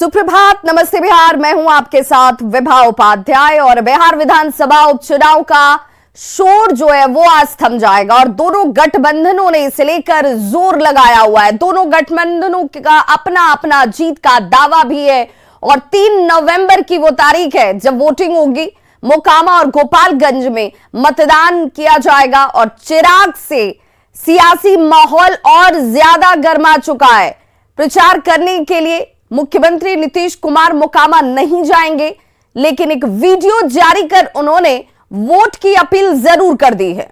सुप्रभात, नमस्ते बिहार। मैं हूं आपके साथ विभा उपाध्याय। और बिहार विधानसभा उपचुनाव का शोर जो है वो आज थम जाएगा और दोनों गठबंधनों ने इसे लेकर जोर लगाया हुआ है। दोनों गठबंधनों का अपना अपना जीत का दावा भी है और 3 नवंबर की वो तारीख है जब वोटिंग होगी। मोकामा और गोपालगंज में मतदान किया जाएगा और चिराग से सियासी माहौल और ज्यादा गर्मा चुका है। प्रचार करने के लिए मुख्यमंत्री नीतीश कुमार मोकामा नहीं जाएंगे, लेकिन एक वीडियो जारी कर उन्होंने वोट की अपील जरूर कर दी है।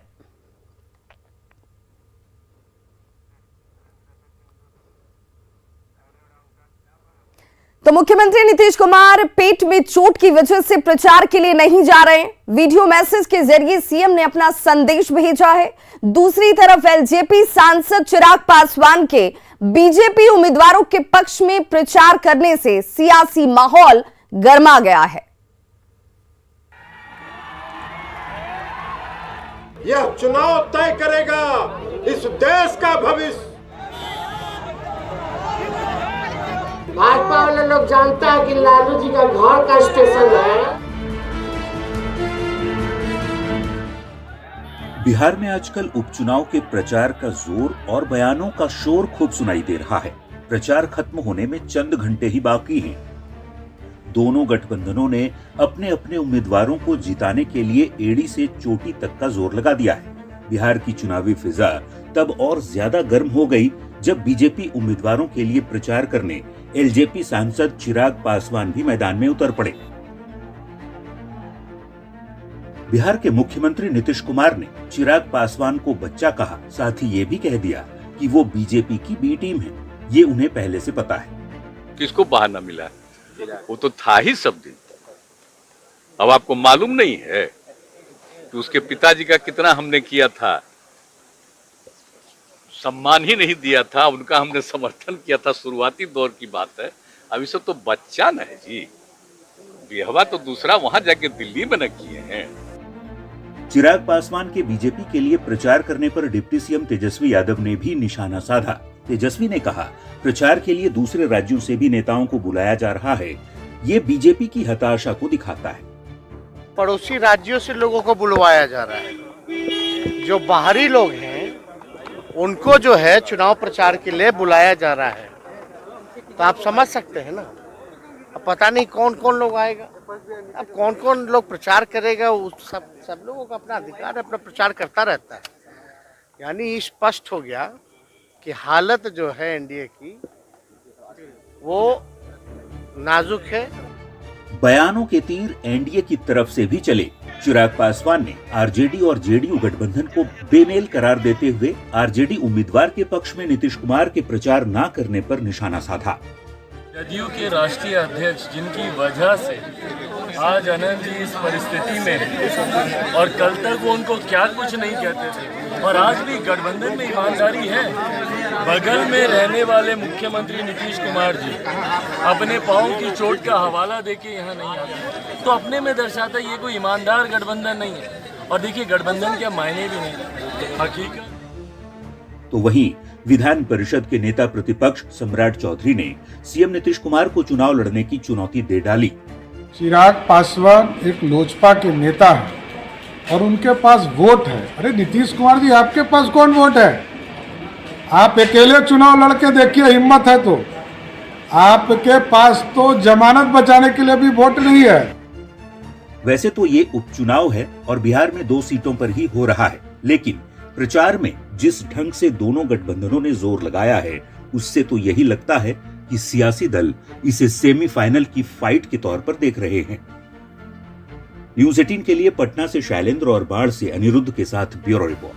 तो मुख्यमंत्री नीतीश कुमार पेट में चोट की वजह से प्रचार के लिए नहीं जा रहे हैं। वीडियो मैसेज के जरिए सीएम ने अपना संदेश भेजा है। दूसरी तरफ एलजेपी सांसद चिराग पासवान के बीजेपी उम्मीदवारों के पक्ष में प्रचार करने से सियासी माहौल गर्मा गया है। यह चुनाव तय करेगा इस देश का भविष्य। भाजपा वाले लोग जानता है कि लालू जी का घर का स्टेशन है। बिहार में आजकल उपचुनाव के प्रचार का जोर और बयानों का शोर खूब सुनाई दे रहा है। प्रचार खत्म होने में चंद घंटे ही बाकी हैं। दोनों गठबंधनों ने अपने अपने उम्मीदवारों को जिताने के लिए एड़ी से चोटी तक का जोर लगा दिया है। बिहार की चुनावी फिजा तब और ज्यादा गर्म हो गई जब बीजेपी उम्मीदवारों के लिए प्रचार करने एलजेपी सांसद चिराग पासवान भी मैदान में उतर पड़े। बिहार के मुख्यमंत्री नीतीश कुमार ने चिराग पासवान को बच्चा कहा, साथ ही ये भी कह दिया कि वो बीजेपी की बी टीम है। ये उन्हें पहले से पता है। किसको बहाना मिला? वो तो था ही सब दिन। अब आपको मालूम नहीं है कि उसके पिताजी का कितना हमने किया था, सम्मान ही नहीं दिया था, उनका हमने समर्थन किया था। शुरुआती दौर की बात है। अभी सब तो बच्चा न है जी। बेहवा तो दूसरा वहां जाके दिल्ली में न किए हैं। चिराग पासवान के बीजेपी के लिए प्रचार करने पर डिप्टी सीएम तेजस्वी यादव ने भी निशाना साधा। तेजस्वी ने कहा, प्रचार के लिए दूसरे राज्यों से भी नेताओं को बुलाया जा रहा है। ये बीजेपी की हताशा को दिखाता है। पड़ोसी राज्यों से लोगों को बुलवाया जा रहा है। जो बाहरी लोग हैं उनको जो है चुनाव प्रचार के लिए बुलाया जा रहा है। तो आप समझ सकते हैं ना, अब पता नहीं कौन कौन लोग आएगा, अब कौन कौन लोग प्रचार करेगा। उस सब लोगों का अपना अधिकार है, अपना प्रचार करता रहता है। यानी स्पष्ट हो गया कि हालत जो है एनडीए की वो नाजुक है। बयानों के तीर एनडीए की तरफ से भी चले। चिराग पासवान ने आरजेडी और जेडीयू गठबंधन को बेमेल करार देते हुए आरजेडी उम्मीदवार के पक्ष में नीतीश कुमार के प्रचार न करने पर निशाना साधा। जदयू के राष्ट्रीय अध्यक्ष जिनकी वजह से आज आनंद जी इस परिस्थिति में, और कल तक वो उनको क्या कुछ नहीं कहते थे, और आज भी गठबंधन में ईमानदारी है। बगल में रहने वाले मुख्यमंत्री नीतीश कुमार जी अपने पाँव की चोट का हवाला देके यहाँ नहीं आते, तो अपने में दर्शाता ये कोई ईमानदार गठबंधन नहीं है। और देखिए गठबंधन के मायने भी नहीं हकीकत। तो वहीं विधान परिषद के नेता प्रतिपक्ष सम्राट चौधरी ने सीएम नीतीश कुमार को चुनाव लड़ने की चुनौती दे डाली। चिराग पासवान एक लोजपा के नेता है और उनके पास वोट है। अरे नीतीश कुमार जी, आपके पास कौन वोट है? आप अकेले चुनाव लड़के देखिए, हिम्मत है तो। आपके पास तो जमानत बचाने के लिए भी वोट नहीं है। वैसे तो ये उपचुनाव है और बिहार में 2 सीटों पर ही हो रहा है, लेकिन प्रचार में जिस ढंग से दोनों गठबंधनों ने जोर लगाया है, उससे तो यही लगता है कि सियासी दल इसे सेमीफाइनल की फाइट के तौर पर देख रहे हैं। न्यूज़ 18 के लिए पटना से शैलेंद्र और बाढ़ से अनिरुद्ध के साथ ब्यूरो रिपोर्ट।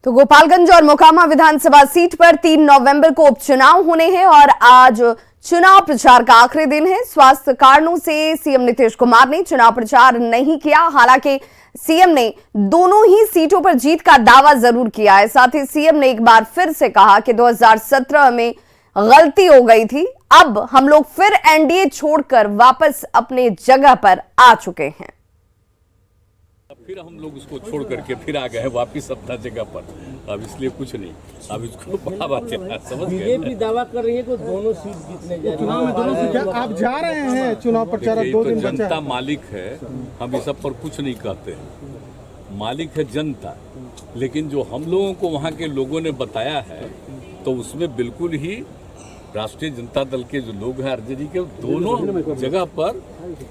तो गोपालगंज और मोकामा विधानसभा सीट पर 3 नवंबर को उपचुनाव होने हैं और आज चुनाव प्रचार का आखिरी दिन है। स्वास्थ्य कारणों से सीएम नीतीश कुमार ने चुनाव प्रचार नहीं किया। हालांकि सीएम ने दोनों ही सीटों पर जीत का दावा जरूर किया है। साथ ही सीएम ने एक बार फिर से कहा कि 2017 में गलती हो गई थी, अब हम लोग फिर एनडीए छोड़कर वापस अपने जगह पर आ चुके हैं। फिर हम लोग उसको छोड़ करके फिर आ गए वापिस अपना जगह पर। अब इसलिए कुछ नहीं, अब इसको बढ़ावा देना, समझ गए। बीजेपी दावा कर रही है कि दोनों सीट जीतने जा रही है। चुनाव में दोनों सीट आप जा रहे हैं चुनाव प्रचार, देखिए, 2 तो दिन बचा जनता है। मालिक है, हम इस सब पर कुछ नहीं कहते हैं। मालिक है जनता, लेकिन जो हम लोगों को वहाँ के लोगों ने बताया है तो उसमें बिल्कुल ही राष्ट्रीय जनता दल के जो लोग हैं आरजेडी के, दोनों जगह पर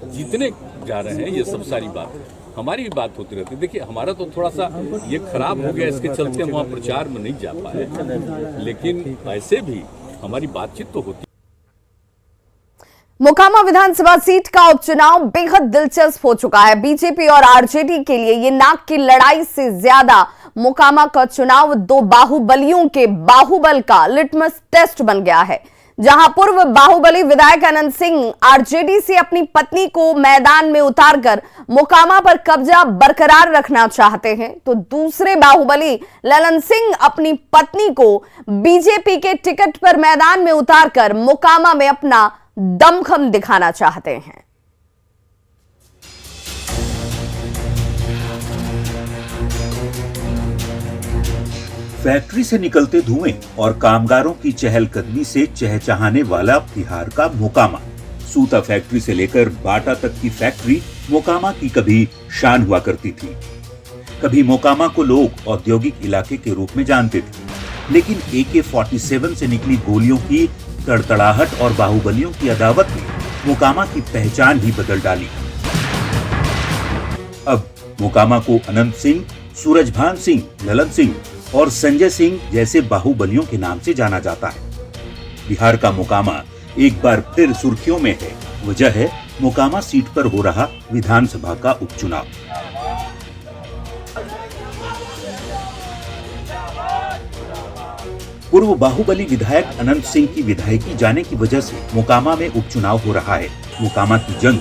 जीतने जा रहे हैं। ये सब सारी बात है, हमारी भी बात होती रहती है। देखिए, हमारा तो थोड़ा सा ये खराब हो गया, इसके चलते हम वहाँ प्रचार में नहीं जा पाए, लेकिन ऐसे भी हमारी बातचीत तो होती। मोकामा विधानसभा सीट का उपचुनाव बेहद दिलचस्प हो चुका है। बीजेपी और आरजेडी के लिए ये नाक की लड़ाई से ज्यादा मोकामा का चुनाव 2 बाहुबलियों के बाहुबल का लिटमस टेस्ट बन गया है, जहां पूर्व बाहुबली विधायक अनंत सिंह आरजेडी से अपनी पत्नी को मैदान में उतारकर मोकामा पर कब्जा बरकरार रखना चाहते हैं, तो दूसरे बाहुबली ललन सिंह अपनी पत्नी को बीजेपी के टिकट पर मैदान में उतारकर मोकामा में अपना दमखम दिखाना चाहते हैं। फैक्ट्री से निकलते धुएं और कामगारों की चहलकदमी से चहचहाने वाला बिहार का मोकामा। सूता फैक्ट्री से लेकर बाटा तक की फैक्ट्री मोकामा की कभी शान हुआ करती थी। कभी मोकामा को लोग औद्योगिक इलाके के रूप में जानते थे, लेकिन AK-47 से निकली गोलियों की तड़तड़ाहट और बाहुबलियों की अदावत ने मोकामा की पहचान ही बदल डाली। अब मोकामा को अनंत सिंह, सूरजभान सिंह, ललन सिंह और संजय सिंह जैसे बाहुबलियों के नाम से जाना जाता है। बिहार का मोकामा एक बार फिर सुर्खियों में है। वजह है मोकामा सीट पर हो रहा विधानसभा का उपचुनाव। पूर्व बाहुबली विधायक अनंत सिंह की विधायकी जाने की वजह से मोकामा में उपचुनाव हो रहा है। मोकामा की जंग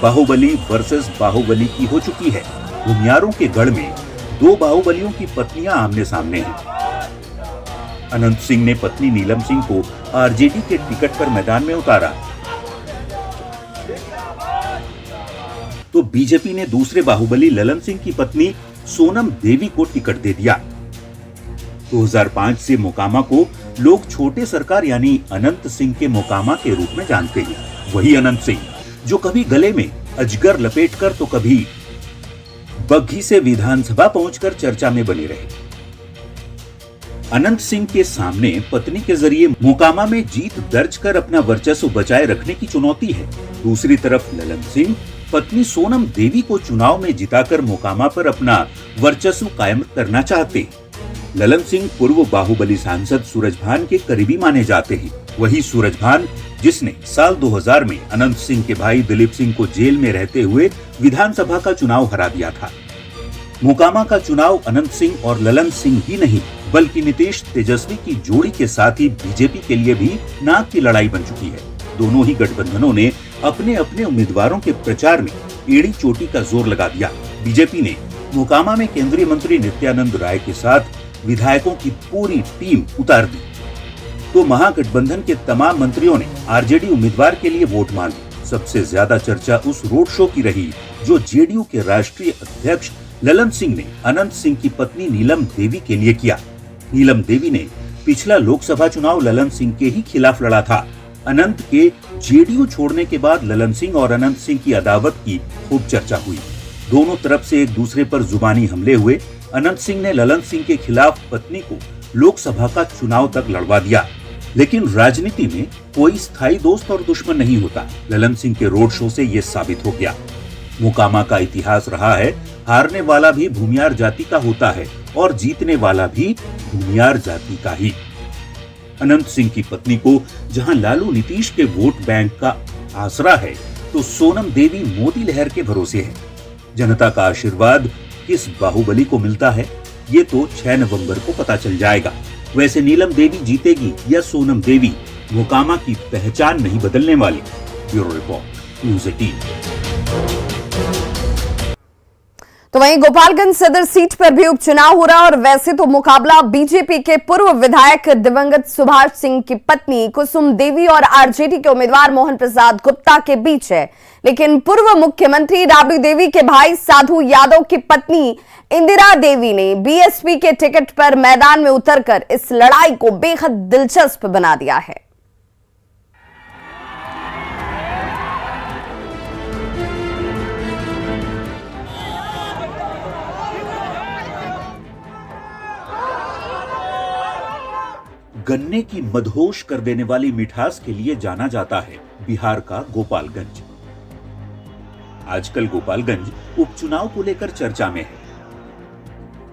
बाहुबली वर्सेस बाहुबली की हो चुकी है। भूमियारों के गढ़ में 2 बाहुबलियों की पत्नियां आमने सामने हैं। अनंत सिंह ने पत्नी नीलम सिंह को आरजेडी के टिकट पर मैदान में उतारा, तो बीजेपी ने दूसरे बाहुबली ललन सिंह की पत्नी सोनम देवी को टिकट दे दिया। 2005 से मोकामा को लोग छोटे सरकार यानी अनंत सिंह के मोकामा के रूप में जानते हैं। वही अनंत सिंह जो कभी गले में अजगर लपेटकर तो कभी बग्घी से विधानसभा पहुंचकर चर्चा में बने रहे। अनंत सिंह के सामने पत्नी के जरिए मोकामा में जीत दर्ज कर अपना वर्चस्व बचाए रखने की चुनौती है। दूसरी तरफ ललन सिंह पत्नी सोनम देवी को चुनाव में जिताकर मोकामा पर अपना वर्चस्व कायम करना चाहते हैं। ललन सिंह पूर्व बाहुबली सांसद सूरजभान के करीबी माने जाते हैं। वही सूरजभान जिसने साल 2000 में अनंत सिंह के भाई दिलीप सिंह को जेल में रहते हुए विधानसभा का चुनाव हरा दिया था। मोकामा का चुनाव अनंत सिंह और ललन सिंह ही नहीं बल्कि नीतीश तेजस्वी की जोड़ी के साथ ही बीजेपी के लिए भी नाक की लड़ाई बन चुकी है। दोनों ही गठबंधनों ने अपने अपने उम्मीदवारों के प्रचार में एड़ी चोटी का जोर लगा दिया। बीजेपी ने मोकामा में केंद्रीय मंत्री नित्यानंद राय के साथ विधायकों की पूरी टीम उतार दी, तो महागठबंधन के तमाम मंत्रियों ने आरजेडी उम्मीदवार के लिए वोट मांगे। सबसे ज्यादा चर्चा उस रोड शो की रही जो जेडीयू के राष्ट्रीय अध्यक्ष ललन सिंह ने अनंत सिंह की पत्नी नीलम देवी के लिए किया। नीलम देवी ने पिछला लोकसभा चुनाव ललन सिंह के ही खिलाफ लड़ा था। अनंत के जेडीयू छोड़ने के बाद ललन सिंह और अनंत सिंह की अदावत की खूब चर्चा हुई। दोनों तरफ से एक दूसरे पर जुबानी हमले हुए। अनंत सिंह ने ललन सिंह के खिलाफ पत्नी को लोकसभा का चुनाव तक लड़वा दिया। लेकिन राजनीति में कोई स्थायी दोस्त और दुश्मन नहीं होता। ललन सिंह के रोड शो से ये साबित हो गया। मोकामा का इतिहास रहा है, हारने वाला भी भूमियार जाति का होता है और जीतने वाला भी भूमियार जाति का ही। अनंत सिंह की पत्नी को जहां लालू नीतीश के वोट बैंक का आसरा है, तो सोनम देवी मोदी लहर के भरोसे है। जनता का आशीर्वाद किस बाहुबली को मिलता है, ये तो 6 नवंबर को पता चल जाएगा। वैसे नीलम देवी जीतेगी या सोनम देवी, मोकामा की पहचान नहीं बदलने वाली। Bureau report, news 18। तो वहीं गोपालगंज सदर सीट पर भी उपचुनाव हो रहा और वैसे तो मुकाबला बीजेपी के पूर्व विधायक दिवंगत सुभाष सिंह की पत्नी कुसुम देवी और आरजेडी के उम्मीदवार मोहन प्रसाद गुप्ता के बीच है, लेकिन पूर्व मुख्यमंत्री राबड़ी देवी के भाई साधु यादव की पत्नी इंदिरा देवी ने बीएसपी के टिकट पर मैदान में उतरकर इस लड़ाई को बेहद दिलचस्प बना दिया है। गन्ने की मदहोश कर देने वाली मिठास के लिए जाना जाता है बिहार का गोपालगंज। आजकल गोपालगंज उपचुनाव को लेकर चर्चा में है।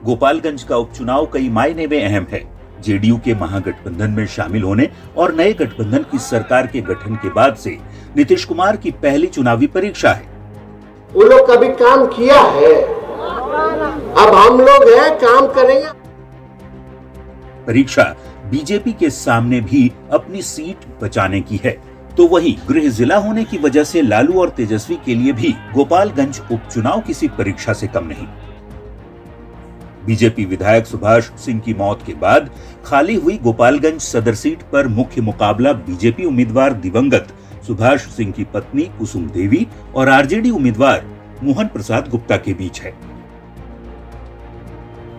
गोपालगंज का उपचुनाव कई मायने में अहम है। जेडीयू के महागठबंधन में शामिल होने और नए गठबंधन की सरकार के गठन के बाद से नीतीश कुमार की पहली चुनावी परीक्षा है। वो लोग कभी काम किया है, अब हम लोग हैं काम करेंगे। परीक्षा बीजेपी के सामने भी अपनी सीट बचाने की है, तो वहीं गृह जिला होने की वजह से लालू और तेजस्वी के लिए भी गोपालगंज उपचुनाव किसी परीक्षा से कम नहीं। बीजेपी विधायक सुभाष सिंह की मौत के बाद खाली हुई गोपालगंज सदर सीट पर मुख्य मुकाबला बीजेपी उम्मीदवार दिवंगत सुभाष सिंह की पत्नी कुसुम देवी और आरजेडी उम्मीदवार मोहन प्रसाद गुप्ता के बीच है।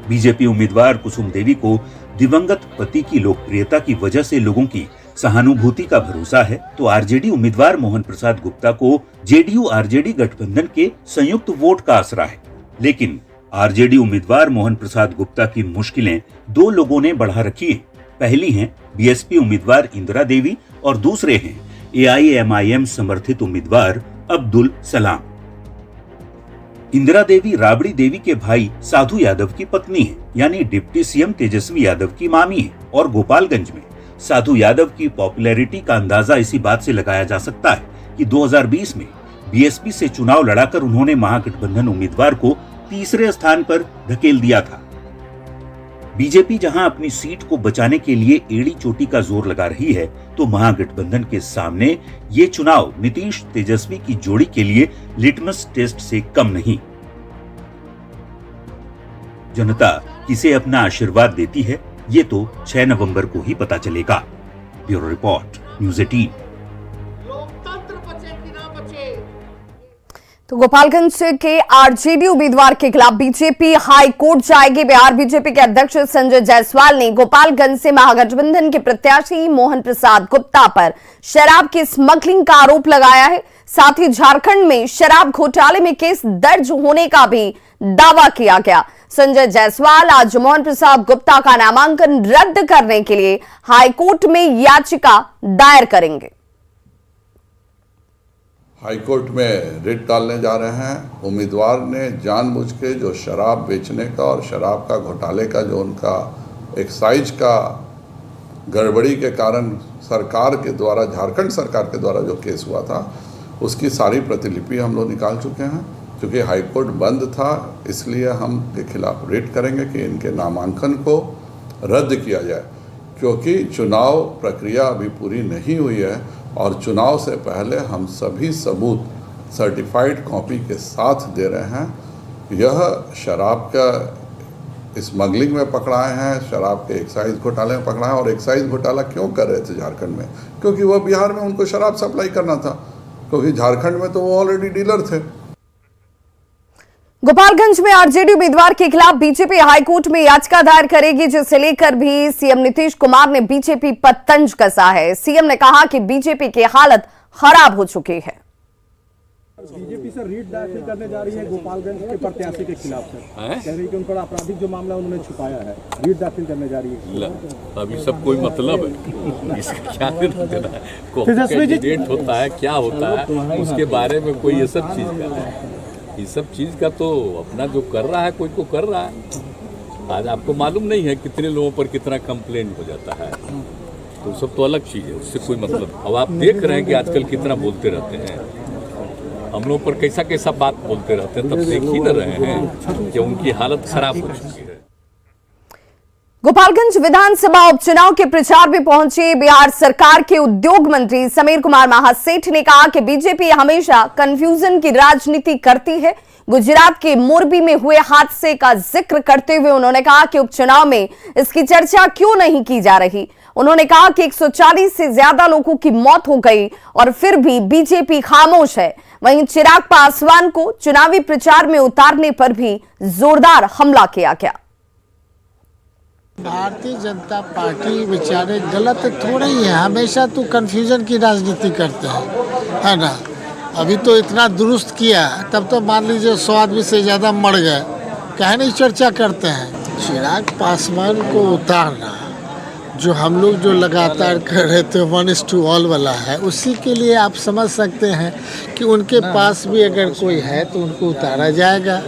बीजेपी उम्मीदवार कुसुम देवी को दिवंगत पति की लोकप्रियता की वजह से लोगों की सहानुभूति का भरोसा है, तो आरजेडी उम्मीदवार मोहन प्रसाद गुप्ता को जेडीयू आरजेडी गठबंधन के संयुक्त वोट का आसरा है। लेकिन आरजेडी उम्मीदवार मोहन प्रसाद गुप्ता की मुश्किलें दो लोगों ने बढ़ा रखी है। पहली हैं बीएसपी उम्मीदवार इंदिरा देवी और दूसरे हैं एआईएमआईएम समर्थित उम्मीदवार अब्दुल सलाम। इंदिरा देवी राबड़ी देवी के भाई साधु यादव की पत्नी है, यानी डिप्टी सीएम तेजस्वी यादव की मामी है। और गोपालगंज में साधु यादव की पॉपुलैरिटी का अंदाजा इसी बात से लगाया जा सकता है कि 2020 में बीएसपी से चुनाव लड़ाकर उन्होंने महागठबंधन उम्मीदवार को तीसरे स्थान पर धकेल दिया था। बीजेपी जहां अपनी सीट को बचाने के लिए एड़ी चोटी का जोर लगा रही है, तो महागठबंधन के सामने ये चुनाव नीतीश तेजस्वी की जोड़ी के लिए लिटमस टेस्ट से कम नहीं। जनता किसे अपना आशीर्वाद देती है, ये तो 6 नवंबर को ही पता चलेगा। Bureau report, news 18। तो गोपालगंज के आरजेडी उम्मीदवार के खिलाफ बीजेपी हाई कोर्ट जाएगी। बिहार बीजेपी के अध्यक्ष संजय जायसवाल ने गोपालगंज से महागठबंधन के प्रत्याशी मोहन प्रसाद गुप्ता पर शराब की स्मगलिंग का आरोप लगाया है। साथ ही झारखंड में शराब घोटाले में केस दर्ज होने का भी दावा किया गया। संजय जायसवाल आज मोहन प्रसाद गुप्ता का नामांकन रद्द करने के लिए हाईकोर्ट में याचिका दायर करेंगे। हाईकोर्ट में रिट डालने जा रहे हैं। उम्मीदवार ने जानबूझ के जो शराब बेचने का और शराब का घोटाले का जो उनका एक्साइज का गड़बड़ी के कारण सरकार के द्वारा, झारखंड सरकार के द्वारा जो केस हुआ था, उसकी सारी प्रतिलिपि हम लोग निकाल चुके हैं। क्योंकि हाईकोर्ट बंद था, इसलिए हम के खिलाफ रिट करेंगे कि इनके नामांकन को रद्द किया जाए। क्योंकि चुनाव प्रक्रिया अभी पूरी नहीं हुई है और चुनाव से पहले हम सभी सबूत सर्टिफाइड कॉपी के साथ दे रहे हैं। यह शराब का स्मगलिंग में पकड़ाए हैं, शराब के एक्साइज घोटाले में पकड़ाए हैं। और एक्साइज घोटाला क्यों कर रहे थे झारखंड में? क्योंकि वह बिहार में उनको शराब सप्लाई करना था, क्योंकि झारखंड में तो वो ऑलरेडी डीलर थे। गोपालगंज में आरजेडी उम्मीदवार के खिलाफ बीजेपी हाईकोर्ट में याचिका दायर करेगी, जिसे लेकर भी सीएम नीतीश कुमार ने बीजेपी पर तंज कसा है। सीएम ने कहा कि बीजेपी की हालत खराब हो चुकी है। बीजेपी से रीट दाखिल करने जा रही है गोपालगंज के प्रत्याशी के खिलाफ सर, कह रही है कि उन पर आपराधिक जो मामला उन्होंने छुपाया है, रीट दाखिल करने जा रही है। अभी सब कोई मतलब है, इसका क्या देना कैंडिडेट होता है, क्या होता है, उसके बारे में कोई ये सब चीज कर रहा है। ये सब चीज का तो अपना जो कर रहा है कोई को कर रहा है। आज आपको मालूम नहीं है कितने लोगों पर कितना कंप्लेंट हो जाता है, तो सब तो अलग चीज है, उससे कोई मतलब। अब आप देख रहे हैं कि आजकल कितना बोलते रहते हैं, हम लोग पर कैसा कैसा बात बोलते रहते हैं, तब देख ही न रहे हैं कि उनकी हालत खराब हो चुकी है। गोपालगंज विधानसभा उपचुनाव के प्रचार में पहुंचे बिहार सरकार के उद्योग मंत्री समीर कुमार महासेठ ने कहा कि बीजेपी हमेशा कंफ्यूजन की राजनीति करती है। गुजरात के मोरबी में हुए हादसे का जिक्र करते हुए उन्होंने कहा कि उपचुनाव में इसकी चर्चा क्यों नहीं की जा रही। उन्होंने कहा कि 140 से ज्यादा लोगों की मौत हो गई और फिर भी बीजेपी खामोश है। वहीं चिराग पासवान को चुनावी प्रचार में उतारने पर भी जोरदार हमला किया गया। भारतीय जनता पार्टी बेचारे गलत थोड़े ही है, हमेशा तो कंफ्यूजन की राजनीति करते हैं, है ना। अभी तो इतना दुरुस्त किया, तब तो मान लीजिए 100 आदमी से ज़्यादा मर गए, कहे नहीं चर्चा करते हैं। चिराग पासवान को उतारना जो हम लोग जो लगातार कर रहे थे 1:all वाला है, उसी के लिए आप समझ सकते हैं कि उनके पास भी अगर कोई है तो उनको उतारा जाएगा।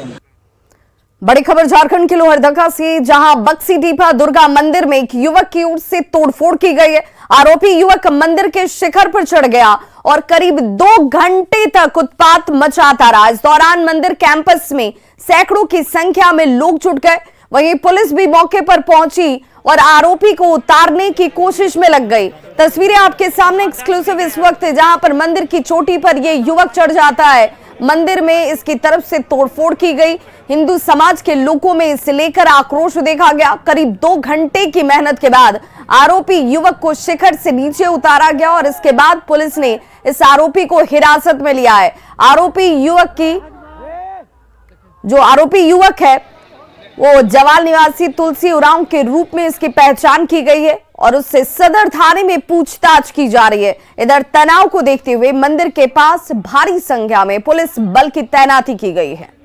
बड़ी खबर झारखंड के लोहरदगा से, जहां बक्सीडीपा दुर्गा मंदिर में एक युवक की ओर से तोड़फोड़ की गई है। आरोपी युवक मंदिर के शिखर पर चढ़ गया और करीब 2 घंटे तक उत्पात मचाता रहा। इस दौरान मंदिर कैंपस में सैकड़ों की संख्या में लोग जुट गए। वहीं पुलिस भी मौके पर पहुंची और आरोपी को उतारने की कोशिश में लग गई। तस्वीरें आपके सामने एक्सक्लूसिव इस वक्त, जहां पर मंदिर की चोटी पर यह युवक चढ़ जाता है। मंदिर में इसकी तरफ से तोड़फोड़ की गई। हिंदू समाज के लोगों में इसे लेकर आक्रोश देखा गया। करीब 2 घंटे की मेहनत के बाद आरोपी युवक को शिखर से नीचे उतारा गया और इसके बाद पुलिस ने इस आरोपी को हिरासत में लिया है। आरोपी युवक है वो जवाल निवासी तुलसी उरांव के रूप में इसकी पहचान की गई है और उससे सदर थाने में पूछताछ की जा रही है। इधर तनाव को देखते हुए मंदिर के पास भारी संख्या में पुलिस बल की तैनाती की गई है।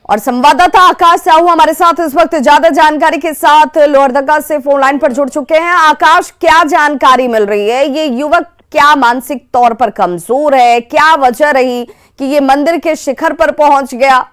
और संवाददाता आकाश साहू हमारे साथ इस वक्त ज्यादा जानकारी के साथ लोहरदगा से फोन लाइन पर जुड़ चुके हैं। आकाश, क्या जानकारी मिल रही है? ये युवक क्या मानसिक तौर पर कमजोर है? क्या वजह रही कि ये मंदिर के शिखर पर पहुंच गया?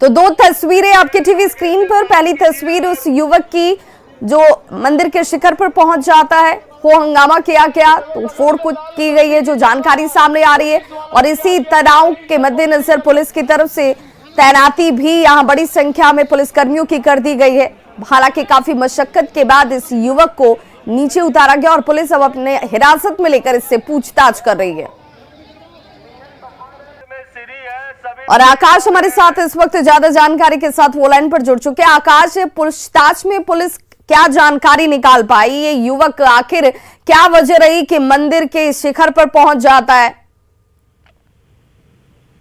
तो 2 तस्वीरें आपके टीवी स्क्रीन पर। पहली तस्वीर उस युवक की जो मंदिर के शिखर पर पहुंच जाता है, हो हंगामा किया गया, तो फोड़ कुछ की गई है जो जानकारी सामने आ रही है। और इसी तनाव के मद्देनजर पुलिस की तरफ से तैनाती भी यहां बड़ी संख्या में पुलिसकर्मियों की कर दी गई है। हालांकि काफी मशक्कत के बाद इस युवक को नीचे उतारा गया और पुलिस अब अपने हिरासत में लेकर इससे पूछताछ कर रही है। और आकाश हमारे साथ इस वक्त ज्यादा जानकारी के साथ वो लाइन पर जुड़ चुके हैं। आकाश, पूछताछ में पुलिस क्या जानकारी निकाल पाई? ये युवक आखिर क्या वजह रही कि मंदिर के शिखर पर पहुंच जाता है?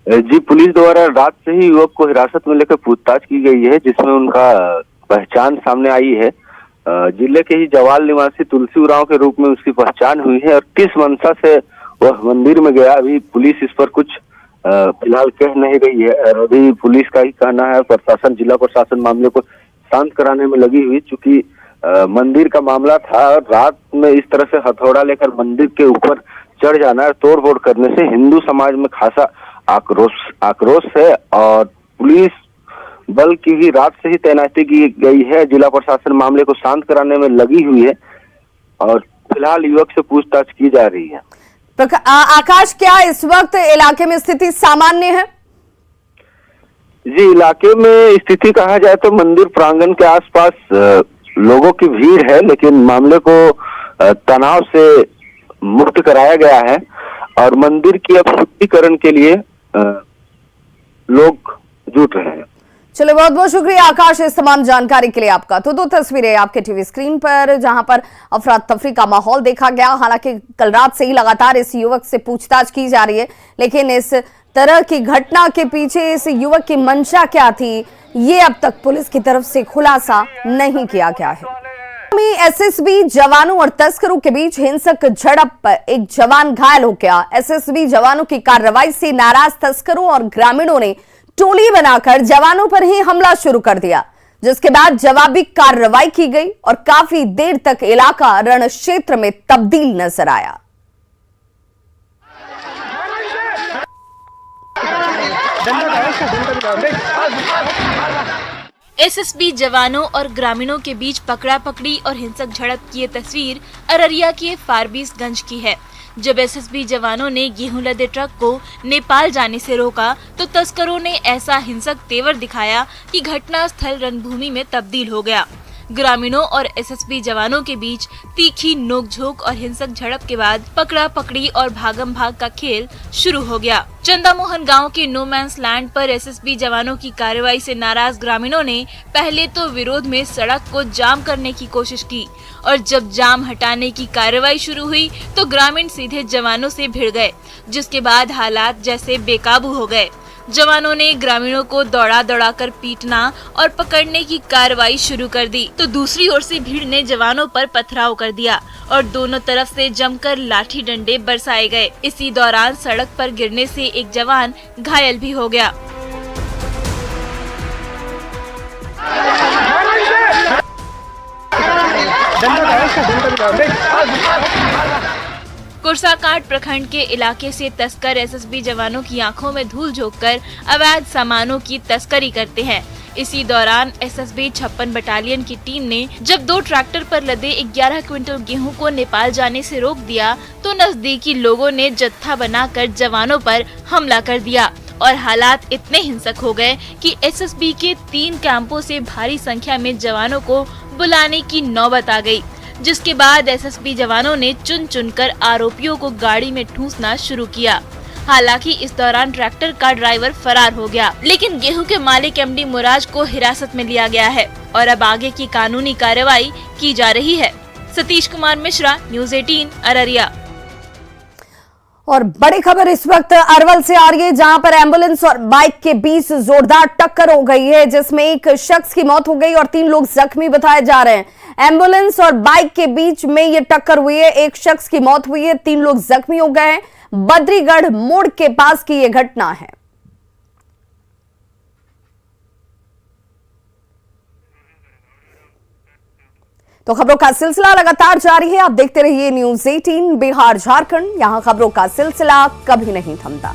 जी, पुलिस द्वारा रात से ही युवक को हिरासत में लेकर पूछताछ की गई है, जिसमें उनका पहचान सामने आई है। जिले के ही जवाल निवासी तुलसी उरांव के रूप में उसकी पहचान हुई है और किस मंशा से वह मंदिर में गया, अभी पुलिस इस पर कुछ फिलहाल कह नहीं रही है। और अभी पुलिस का ही कहना है, प्रशासन, जिला प्रशासन मामले को शांत कराने में लगी हुई, चूंकि मंदिर का मामला था। रात में इस तरह से हथौड़ा लेकर मंदिर के ऊपर चढ़ जाना और तोड़फोड़ करने से हिंदू समाज में खासा आक्रोश है और पुलिस बल की भी रात से ही तैनाती की गई है। जिला प्रशासन मामले को शांत कराने में लगी हुई है और फिलहाल युवक से पूछताछ की जा रही है। आकाश, क्या इस वक्त इलाके में स्थिति सामान्य है? जी, इलाके में स्थिति कहा जाए तो मंदिर प्रांगण के आसपास लोगों की भीड़ है, लेकिन मामले को तनाव से मुक्त कराया गया है और मंदिर की अब शुद्धिकरण के लिए लोग जुट रहे हैं। चलिए, बहुत बहुत शुक्रिया आकाश इस तमाम जानकारी के लिए आपका। तो 2 तस्वीरें आपके टीवी स्क्रीन पर, जहां पर अफरा तफरी का माहौल देखा गया। हालांकि कल रात से ही लगातार इस युवक से पूछताछ की जा रही है, लेकिन इस तरह की घटना के पीछे इस युवक की मंशा क्या थी, ये अब तक पुलिस की तरफ से खुलासा नहीं किया गया है। एसएसबी जवानों और तस्करों के बीच हिंसक झड़प पर एक जवान घायल हो गया। एसएसबी जवानों की कार्रवाई से नाराज तस्करों और ग्रामीणों ने टोली बनाकर जवानों पर ही हमला शुरू कर दिया, जिसके बाद जवाबी कार्रवाई की गई और काफी देर तक इलाका रण क्षेत्र में तब्दील नजर आया। एसएसबी जवानों और ग्रामीणों के बीच पकड़ा पकड़ी और हिंसक झड़प की ये तस्वीर अररिया के फारबिसगंज की है। जब एसएसबी जवानों ने गेहूं लदे ट्रक को नेपाल जाने से रोका तो तस्करों ने ऐसा हिंसक तेवर दिखाया कि घटनास्थल रणभूमि में तब्दील हो गया। ग्रामीणों और एसएसबी जवानों के बीच तीखी नोकझोंक और हिंसक झड़प के बाद पकड़ा पकड़ी और भागम भाग का खेल शुरू हो गया। चंदामोहन गांव के नो मैंस लैंड पर एसएसबी जवानों की कार्रवाई से नाराज ग्रामीणों ने पहले तो विरोध में सड़क को जाम करने की कोशिश की और जब जाम हटाने की कार्रवाई शुरू हुई तो ग्रामीण सीधे जवानों से भिड़ गए, जिसके बाद हालात जैसे बेकाबू हो गए। जवानों ने ग्रामीणों को दौड़ा दौड़ा कर पीटना और पकड़ने की कार्रवाई शुरू कर दी तो दूसरी ओर से भीड़ ने जवानों पर पथराव कर दिया और दोनों तरफ से जमकर लाठी डंडे बरसाए गए। इसी दौरान सड़क पर गिरने से एक जवान घायल भी हो गया। कुर्साकांड प्रखंड के इलाके से तस्कर एसएसबी जवानों की आंखों में धूल झोंककर अवैध सामानों की तस्करी करते हैं। इसी दौरान एसएसबी 56 बटालियन की टीम ने जब 2 ट्रैक्टर पर लदे 11 क्विंटल गेहूं को नेपाल जाने से रोक दिया तो नजदीकी लोगों ने जत्था बनाकर जवानों पर हमला कर दिया और हालात इतने हिंसक हो गए कि एसएसबी के 3 कैंपों से भारी संख्या में जवानों को बुलाने की नौबत आ गई, जिसके बाद एसएसबी जवानों ने चुन चुनकर आरोपियों को गाड़ी में ठूंसना शुरू किया। हालांकि इस दौरान ट्रैक्टर का ड्राइवर फरार हो गया, लेकिन गेहूं के मालिक एमडी मुराज को हिरासत में लिया गया है और अब आगे की कानूनी कार्रवाई की जा रही है। सतीश कुमार मिश्रा, न्यूज़ 18 अररिया। और बड़ी खबर इस वक्त अरवल से आ रही है, जहां पर एम्बुलेंस और बाइक के बीच जोरदार टक्कर हो गई है, जिसमें एक शख्स की मौत हो गई और 3 लोग जख्मी बताए जा रहे हैं। एम्बुलेंस और बाइक के बीच में ये टक्कर हुई है, एक शख्स की मौत हुई है, 3 लोग जख्मी हो गए हैं। बद्रीगढ़ मोड़ के पास की ये घटना है। तो खबरों का सिलसिला लगातार जारी है। आप देखते रहिए न्यूज़ 18 बिहार झारखंड, यहां खबरों का सिलसिला कभी नहीं थमता।